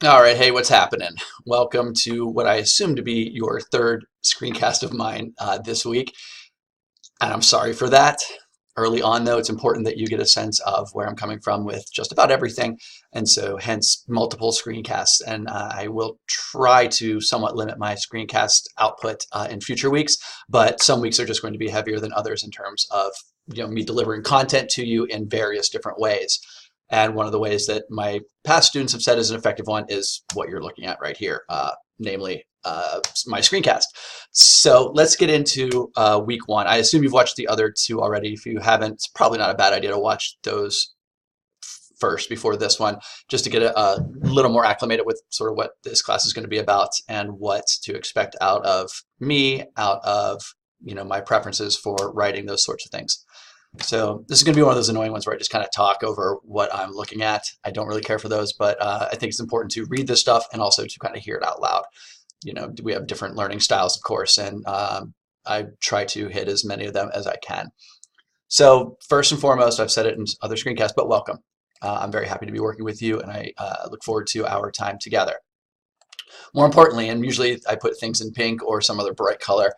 All right, hey, what's happening? Welcome to what I assume to be your third screencast of mine this week, and I'm sorry for that. Early on, though, it's important that you get a sense of where I'm coming from with just about everything, and so hence multiple screencasts. And I will try to somewhat limit my screencast output in future weeks, but some weeks are just going to be heavier than others in terms of me delivering content to you in various different ways. And one of the ways that my past students have said is an effective one is what you're looking at right here, namely my screencast. So let's get into week one. I assume you've watched the other two already. If you haven't, it's probably not a bad idea to watch those first before this one, just to get a little more acclimated with sort of what this class is going to be about and what to expect out of me, out of my preferences for writing, those sorts of things. So this is going to be one of those annoying ones where I just kind of talk over what I'm looking at. I don't really care for those, but I think it's important to read this stuff and also to kind of hear it out loud. We have different learning styles, of course, and I try to hit as many of them as I can. So first and foremost, I've said it in other screencasts, but welcome. I'm very happy to be working with you, and I look forward to our time together. More importantly, and usually I put things in pink or some other bright color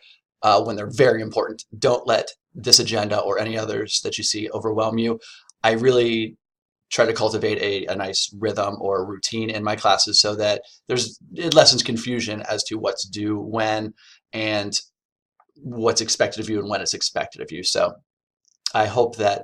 when they're very important, don't let this agenda or any others that you see overwhelm you. I really try to cultivate a nice rhythm or routine in my classes so that it lessens confusion as to what's due when and what's expected of you and when it's expected of you. So I hope that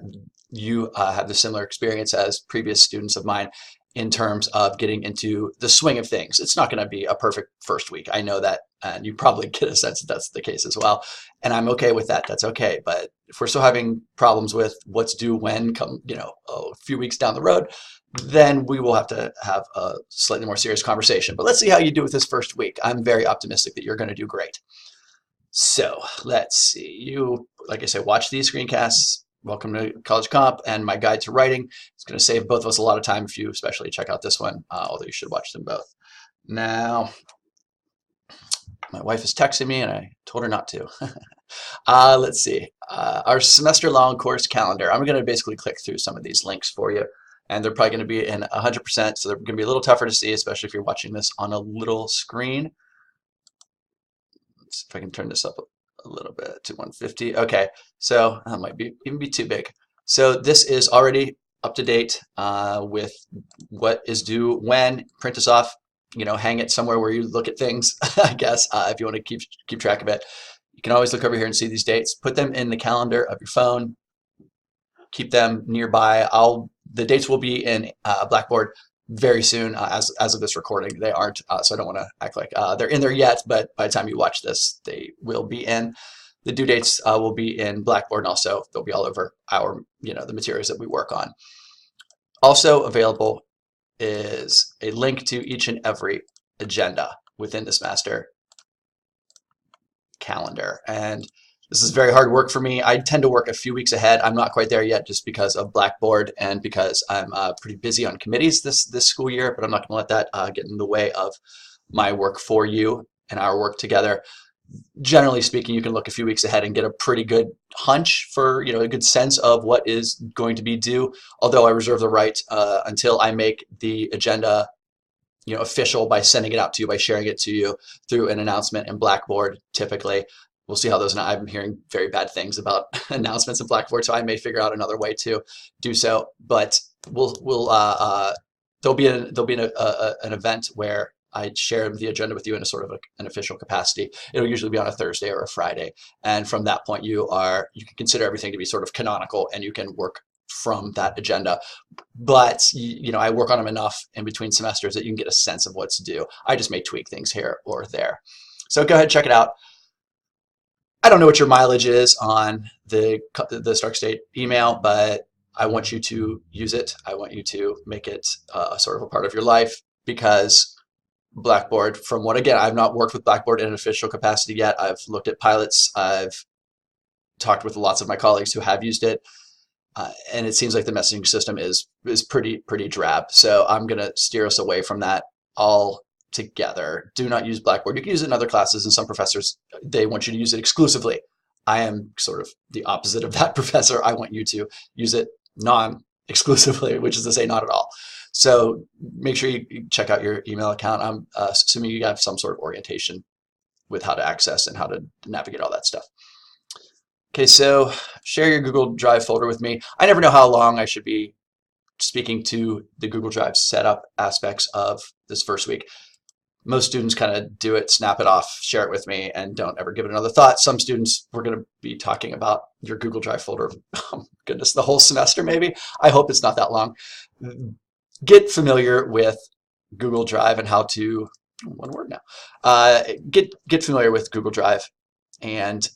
you have the similar experience as previous students of mine in terms of getting into the swing of things. It's not going to be a perfect first week. I know that, and you probably get a sense that that's the case as well. And I'm okay with that. That's okay. But if we're still having problems with what's due when come, a few weeks down the road, then we will have to have a slightly more serious conversation. But let's see how you do with this first week. I'm very optimistic that you're going to do great. So let's see. You, like I said, watch these screencasts. Welcome to College Comp and my guide to writing. It's going to save both of us a lot of time if you especially check out this one, although you should watch them both. Now, my wife is texting me and I told her not to. Let's see. Our semester-long course calendar. I'm going to basically click through some of these links for you, and they're probably going to be in 100%, so they're going to be a little tougher to see, especially if you're watching this on a little screen. Let's see if I can turn this up a little bit to 150. Okay, so that might even be too big. So this is already up to date with what is due when. Print this off, hang it somewhere where you look at things, I guess, if you want to keep track of it. You can always look over here and see these dates. Put them in the calendar of your phone. Keep them nearby. The dates will be in Blackboard very soon. As of this recording, they aren't, so I don't want to act like they're in there yet, but by the time you watch this, they will be in. The due dates will be in Blackboard, and also they'll be all over the materials that we work on. Also available is a link to each and every agenda within this master calendar. And this is very hard work for me. I tend to work a few weeks ahead. I'm not quite there yet just because of Blackboard and because I'm pretty busy on committees this school year, but I'm not going to let that get in the way of my work for you and our work together. Generally speaking, you can look a few weeks ahead and get a pretty good hunch for, a good sense of what is going to be due, although I reserve the right until I make the agenda official by sending it out to you, by sharing it to you through an announcement in Blackboard, typically. We'll see how those, I'm hearing very bad things about announcements in Blackboard, so I may figure out another way to do so. But there'll be an event where I share the agenda with you in a sort of an official capacity. It'll usually be on a Thursday or a Friday, and from that point, you can consider everything to be sort of canonical, and you can work from that agenda. But I work on them enough in between semesters that you can get a sense of what's due. I just may tweak things here or there. So go ahead, check it out. I don't know what your mileage is on the Stark State email, but I want you to use it. I want you to make it sort of a part of your life, because Blackboard, from what, again, I've not worked with Blackboard in an official capacity yet. I've looked at pilots. I've talked with lots of my colleagues who have used it. And it seems like the messaging system is pretty drab. So I'm going to steer us away from that altogether. Do not use Blackboard. You can use it in other classes, and some professors, they want you to use it exclusively. I am sort of the opposite of that professor. I want you to use it non-exclusively, which is to say not at all. So make sure you check out your email account. I'm assuming you have some sort of orientation with how to access and how to navigate all that stuff. Okay, so share your Google Drive folder with me. I never know how long I should be speaking to the Google Drive setup aspects of this first week. Most students kind of do it, snap it off, share it with me, and don't ever give it another thought. Some students, we're going to be talking about your Google Drive folder, oh goodness, the whole semester maybe. I hope it's not that long. Get familiar with Google Drive and how to, one word now, get familiar with Google Drive and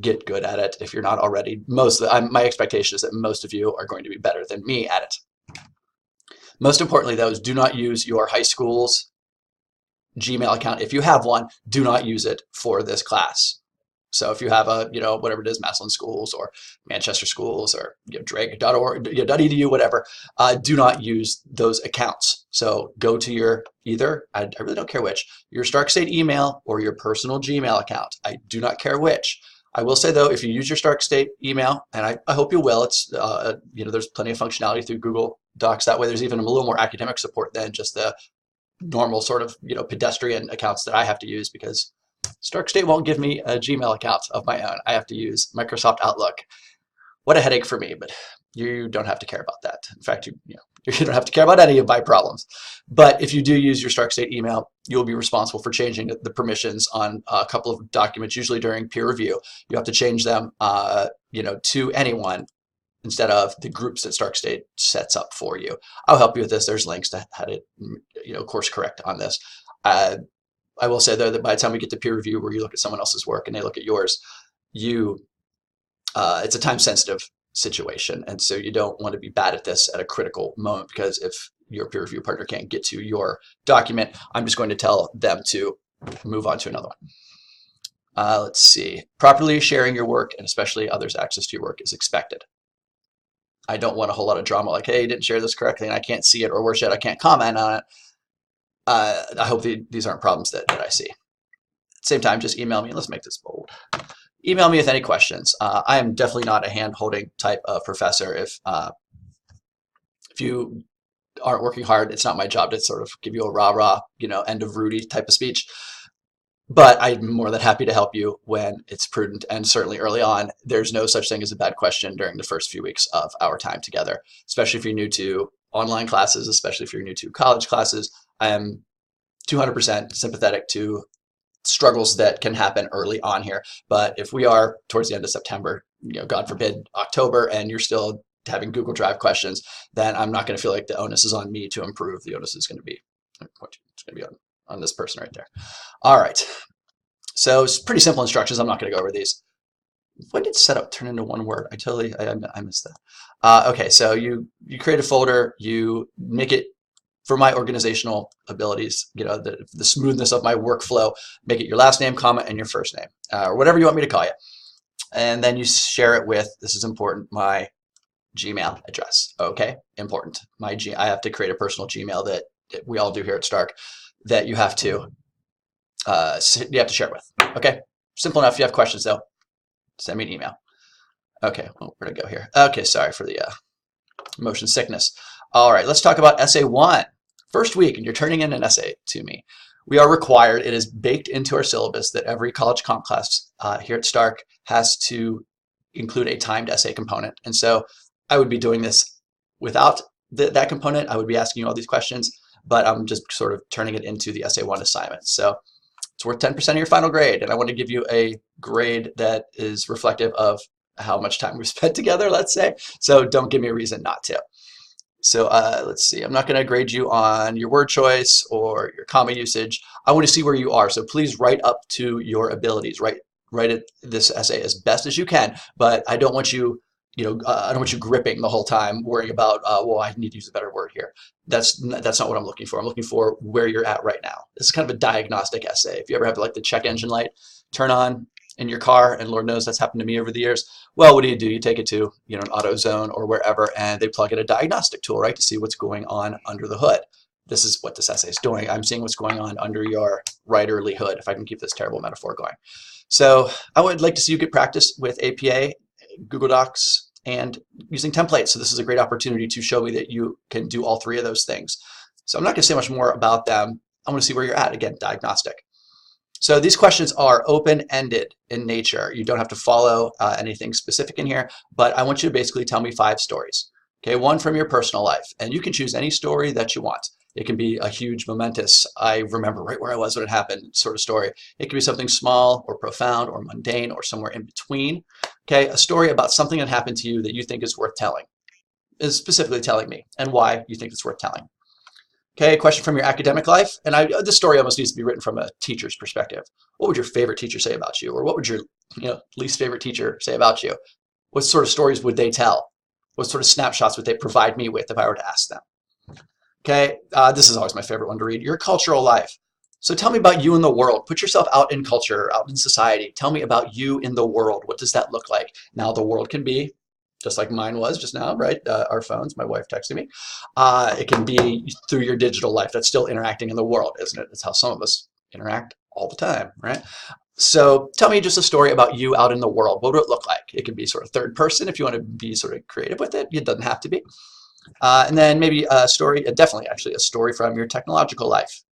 get good at it if you're not already. My expectation is that most of you are going to be better than me at it. Most importantly, though, is do not use your high school's Gmail account. If you have one, do not use it for this class. So if you have a, whatever it is, Massillon Schools or Manchester Schools or Drake.org, .edu, whatever, do not use those accounts. So go to your I really don't care which, your Stark State email or your personal Gmail account. I do not care which. I will say though, if you use your Stark State email, and I hope you will, it's there's plenty of functionality through Google Docs. That way, there's even a little more academic support than just the normal sort of pedestrian accounts that I have to use, because Stark State won't give me a Gmail account of my own. I have to use Microsoft Outlook. What a headache for me, but you don't have to care about that. In fact, you don't have to care about any of my problems. But if you do use your Stark State email, you'll be responsible for changing the permissions on a couple of documents, usually during peer review. You have to change them to anyone instead of the groups that Stark State sets up for you. I'll help you with this. There's links to how to course correct on this. I will say though that by the time we get to peer review, where you look at someone else's work and they look at yours, it's a time sensitive situation, and so you don't want to be bad at this at a critical moment, because if your peer review partner can't get to your document, I'm just going to tell them to move on to another one. Let's see. Properly sharing your work, and especially others' access to your work, is expected. I don't want a whole lot of drama like, hey, you didn't share this correctly and I can't see it, or worse yet, I can't comment on it. I hope these aren't problems that I see. At the same time, just email me. Let's make this bold. Email me with any questions. I am definitely not a hand-holding type of professor. If you aren't working hard, it's not my job to sort of give you a rah-rah, end of Rudy type of speech. But I'm more than happy to help you when it's prudent, and certainly early on. There's no such thing as a bad question during the first few weeks of our time together, especially if you're new to online classes, especially if you're new to college classes. I am 200% sympathetic to struggles that can happen early on here. But if we are towards the end of September, God forbid, October, and you're still having Google Drive questions, then I'm not going to feel like the onus is on me to improve. The onus is going to be on this person right there. All right. So it's pretty simple instructions. I'm not going to go over these. When did setup turn into one word? I missed that. Okay, so you create a folder, you make it, for my organizational abilities, the smoothness of my workflow, make it your last name, comma, and your first name, or whatever you want me to call you. And then you share it with, this is important, my Gmail address. Okay, important. I have to create a personal Gmail that we all do here at Stark, that you have to share it with. Okay, simple enough. If you have questions though, send me an email. Okay, well, where'd I go here? Okay, sorry for the motion sickness. All right, let's talk about Essay 1. First week, and you're turning in an essay to me. We are required, it is baked into our syllabus, that every college comp class here at Stark has to include a timed essay component. And so I would be doing this without that component. I would be asking you all these questions, but I'm just sort of turning it into the Essay 1 assignment. So it's worth 10% of your final grade, and I want to give you a grade that is reflective of how much time we've spent together, let's say. So don't give me a reason not to. So let's see, I'm not going to grade you on your word choice or your comma usage. I want to see where you are. So please write up to your abilities. Write this essay as best as you can, but I don't want you, I don't want you gripping the whole time, worrying about, well, I need to use a better word here. That's not what I'm looking for. I'm looking for where you're at right now. This is kind of a diagnostic essay. If you ever have like the check engine light turn on in your car, and Lord knows that's happened to me over the years, well, what do? You take it to an AutoZone or wherever, and they plug in a diagnostic tool, right, to see what's going on under the hood. This is what this essay is doing. I'm seeing what's going on under your writerly hood, if I can keep this terrible metaphor going. So I would like to see you get practice with APA, Google Docs, and using templates. So this is a great opportunity to show me that you can do all three of those things. So I'm not going to say much more about them. I want to see where you're at. Again, diagnostic. So these questions are open-ended in nature. You don't have to follow anything specific in here, but I want you to basically tell me 5 stories. Okay, one from your personal life, and you can choose any story that you want. It can be a huge, momentous, I remember right where I was when it happened sort of story. It can be something small or profound or mundane or somewhere in between. Okay, a story about something that happened to you that you think is worth telling, is specifically telling me, and why you think it's worth telling. Okay, a question from your academic life, and this story almost needs to be written from a teacher's perspective. What would your favorite teacher say about you, or what would your least favorite teacher say about you? What sort of stories would they tell? What sort of snapshots would they provide me with if I were to ask them? Okay, this is always my favorite one to read. Your cultural life. So tell me about you in the world. Put yourself out in culture, out in society. Tell me about you in the world. What does that look like? Now, the world can be just like mine was just now, right? Our phones, my wife texted me. It can be through your digital life that's still interacting in the world, isn't it? That's how some of us interact all the time, right? So tell me just a story about you out in the world. What would it look like? It can be sort of third person if you want to be sort of creative with it. It doesn't have to be. And then maybe a story, definitely actually a story from your technological life,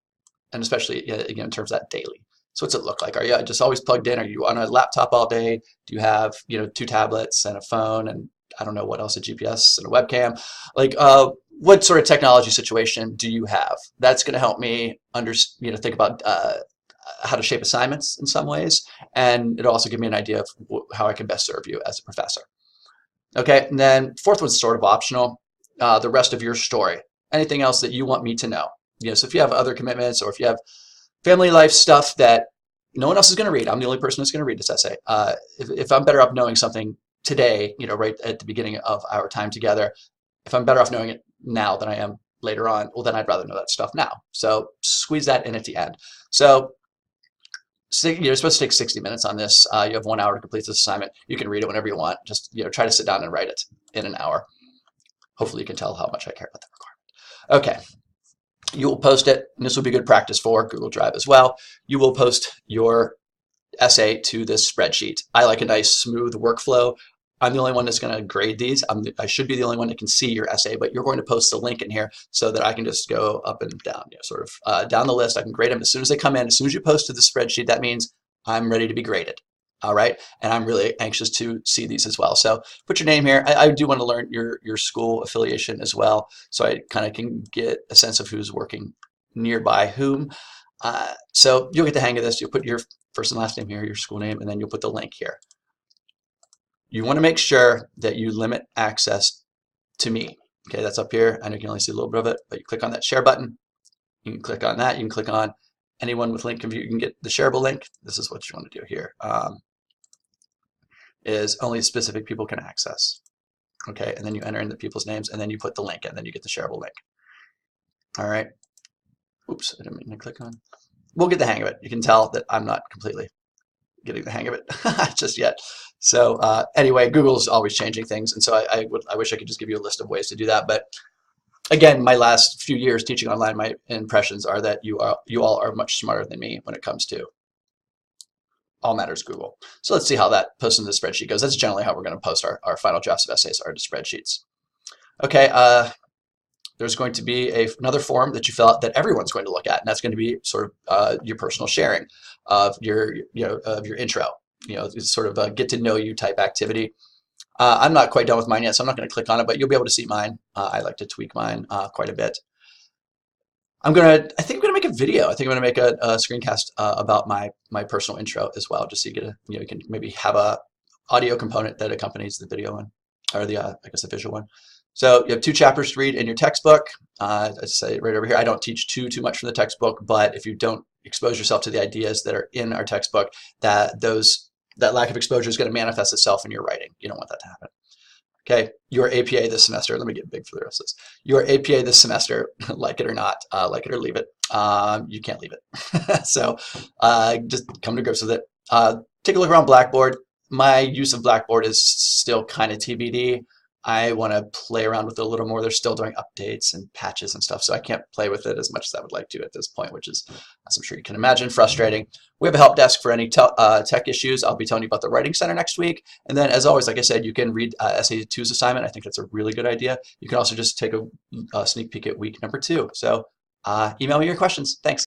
and especially again in terms of that daily. So what's it look like? Are you just always plugged in? Are you on a laptop all day? Do you have 2 tablets and a phone and I don't know what else, a GPS and a webcam? Like what sort of technology situation do you have? That's going to help me think about how to shape assignments in some ways, and it'll also give me an idea of how I can best serve you as a professor. Okay, and then 4th one's sort of optional. The rest of your story. Anything else that you want me to know? So if you have other commitments or if you have family life stuff that no one else is going to read, I'm the only person that's going to read this essay. If I'm better off knowing something today, right at the beginning of our time together, if I'm better off knowing it now than I am later on, well, then I'd rather know that stuff now. So squeeze that in at the end. So you're supposed to take 60 minutes on this. You have 1 hour to complete this assignment. You can read it whenever you want. Just try to sit down and write it in an hour. Hopefully you can tell how much I care about that requirement. Okay. You will post it, and this will be good practice for Google Drive as well. You will post your essay to this spreadsheet. I like a nice smooth workflow. I'm the only one that's going to grade these. I should be the only one that can see your essay, but you're going to post the link in here so that I can just go up and down, sort of down the list. I can grade them as soon as they come in. As soon as you post to the spreadsheet, that means I'm ready to be graded. All right, and I'm really anxious to see these as well. So put your name here. I do want to learn your school affiliation as well, so I kind of can get a sense of who's working nearby whom. So you'll get the hang of this. You'll put your first and last name here, your school name, and then you'll put the link here. You want to make sure that you limit access to me. Okay, that's up here. I know you can only see a little bit of it, but you click on that share button. You can click on that. You can click on anyone with link view. You can get the shareable link. This is what you want to do here. Is only specific people can access. Okay, and then you enter in the people's names, and then you put the link, and then you get the shareable link. All right. Oops, I didn't mean to click on. We'll get the hang of it. You can tell that I'm not completely getting the hang of it just yet. So anyway, Google's always changing things, and so I wish I could just give you a list of ways to do that. But again, my last few years teaching online, my impressions are that you all are much smarter than me when it comes to all matters Google. So let's see how that post in the spreadsheet goes. That's generally how we're going to post our final drafts of essays are to spreadsheets. Okay, there's going to be another form that you fill out that everyone's going to look at, and that's going to be sort of your personal sharing of your intro. It's sort of a get to know you type activity. I'm not quite done with mine yet, so I'm not going to click on it, but you'll be able to see mine. I like to tweak mine quite a bit. I think I'm gonna make a video. I think I'm gonna make a screencast about my personal intro as well, just so you get you can maybe have a audio component that accompanies the video one, or the I guess the visual one. So you have 2 chapters to read in your textbook. I say right over here, I don't teach too much from the textbook, but if you don't expose yourself to the ideas that are in our textbook, that lack of exposure is going to manifest itself in your writing. You don't want that to happen. Okay, your APA this semester, let me get big for the rest of this. Your APA this semester, like it or not, like it or leave it, you can't leave it. So just come to grips with it. Take a look around Blackboard. My use of Blackboard is still kind of TBD. I want to play around with it a little more. They're still doing updates and patches and stuff, so I can't play with it as much as I would like to at this point, which is, as I'm sure you can imagine, frustrating. We have a help desk for any tech issues. I'll be telling you about the Writing Center next week. And then, as always, like I said, you can read SA2's assignment. I think that's a really good idea. You can also just take a sneak peek at week number 2. So email me your questions. Thanks.